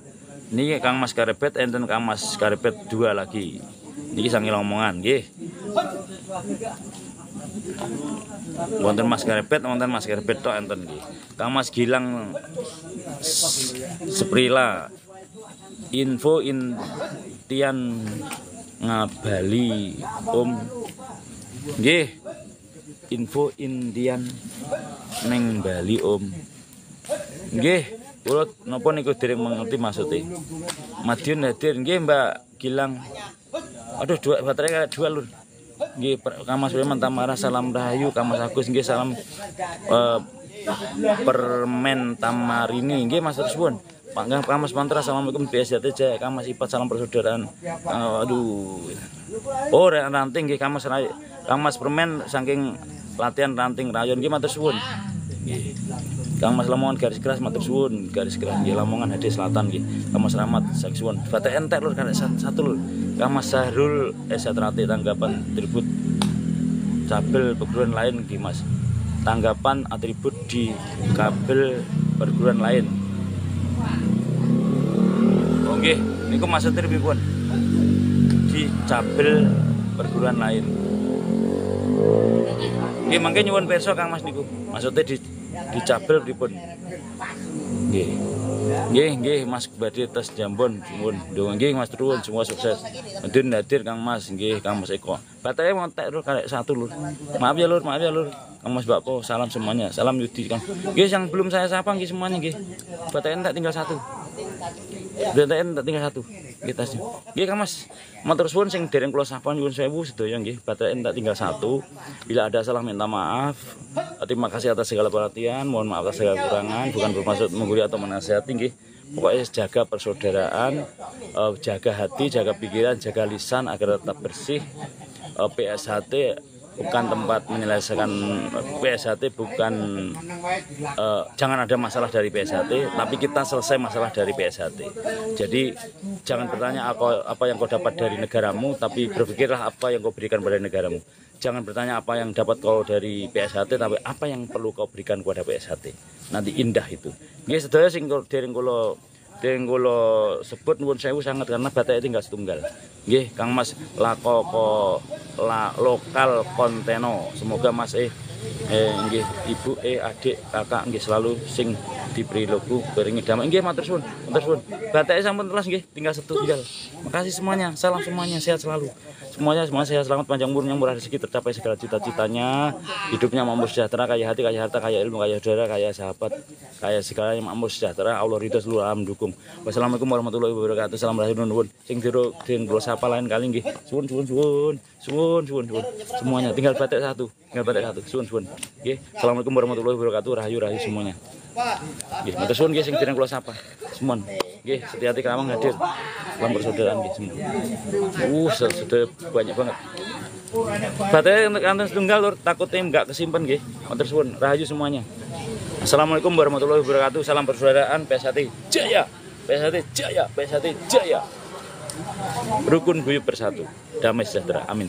Niki Kang Mas Karebet enten Kang Mas Karebet dua lagi. Niki saking Lamongan nggih. Wonten Mas Karebet tok enten nggih. Kang Mas Gilang Sprila info intian ngabali Om nggih. Info Indian neng Bali Om nggih. Kula napa niku dereng mengerti maksudnya. Madiun hadir nggih Mbak Gilang. Aduh dua baterai dua lur. Nggih Kang Mas Preman Tamara salam rahayu. Kang Mas Agus nggih salam permen tamarini nggih Mas suwun. Pak Kang Mas Mantra assalamualaikum PSJT Jaya. Kang Mas Ipat salam persaudaraan. Aduh. Oh ranting nggih Kang Mas permen saking latihan ranting rayon nggih matur suwun. Nggih. Kang Mas Lamongan garis keras matur suwun, garis keras nggih Lamongan Hadi Selatan nggih. Kang Mas Rahmat saksuwun. Batek entek lur karek satu lur. Kang Mas Sahrul Esatrati tanggapan atribut kabel perguruan lain nggih Mas. Tanggapan atribut di kabel perguruan lain. Oh nggih, niku maksudnya pripun? Di kabel perguruan lain. Nggih mangke nyuwun pirsa Kang Mas niku. Maksudnya di cabel pripun? Nggih. Nggih Mas badhe tes Jambon suwun. Ndonga nggih Mas Truwun semua sukses. Hadir Kang Mas nggih Kang Mas Eko. Baterai montek lur karek satu lur. Maaf ya lur. Kang Mas Bakpo salam semuanya. Salam Yudi Kang. Nggih yang belum saya sapa nggih semuanya nggih. Baterai entek tinggal satu. Nggih tasnya. Nggih Kang Mas. Matur suwun sing dereng kula sapa nyuwun sewu sedaya nggih. Baterai entek tinggal satu. Bila ada salah minta maaf. Terima kasih atas segala perhatian. Mohon maaf atas segala kekurangan. Bukan bermaksud menggurui atau menasihati nggih. Pokoknya jaga persaudaraan, jaga hati, jaga pikiran, jaga lisan agar tetap bersih. PSHT bukan tempat menyelesaikan PSHT, bukan jangan ada masalah dari PSHT, tapi kita selesai masalah dari PSHT. Jadi jangan bertanya apa yang kau dapat dari negaramu, tapi berpikirlah apa yang kau berikan pada negaramu. Jangan bertanya apa yang dapat kau dari PSHT, tapi apa yang perlu kau berikan kepada PSHT. Nanti indah itu. Nggih sedaya sing dereng kula sebut nuwun sewu sangat karena batik tinggal setunggal. Nggih Kang Mas Lakoko lokal konteno. Semoga Mas nggih Ibu adik kakak nggih selalu sing diberi logo beringi damai. Nggih matur suwun, matur suwun. Batike sampun telas nggih, tinggal setunggal. Makasih semuanya, salam semuanya, sehat selalu. Semuanya sehat selamat, panjang umur, murah rezeki, tercapai segala cita-citanya, hidupnya makmur sejahtera, kaya hati, kaya harta, kaya ilmu, kaya saudara, kaya sahabat, kaya segalanya makmur sejahtera, Allah ridho seluruh alam dukung. Wassalamualaikum warahmatullahi wabarakatuh. Salam rahim nuwun. Sing diro den kula sapa lain kali nggih. Suwun. Semuanya tinggal batik satu. Suwun. Nggih. Assalamualaikum warahmatullahi wabarakatuh. Rahayu semuanya. Nggih, matur suwun nggih sing dereng kula sapa. Semuanya. Nggih, Setiati Kerawang hadir. Salam persaudaraan nggih semua. Sudah banyak banget. Batik kanten setunggal lur, takutnya enggak kesimpan nggih. Matur suwun, rahayu semuanya. Assalamualaikum warahmatullahi wabarakatuh. Salam persaudaraan, PSHT Jaya. PSHT Jaya. Rukun guyub bersatu, damai sejahtera. Amin.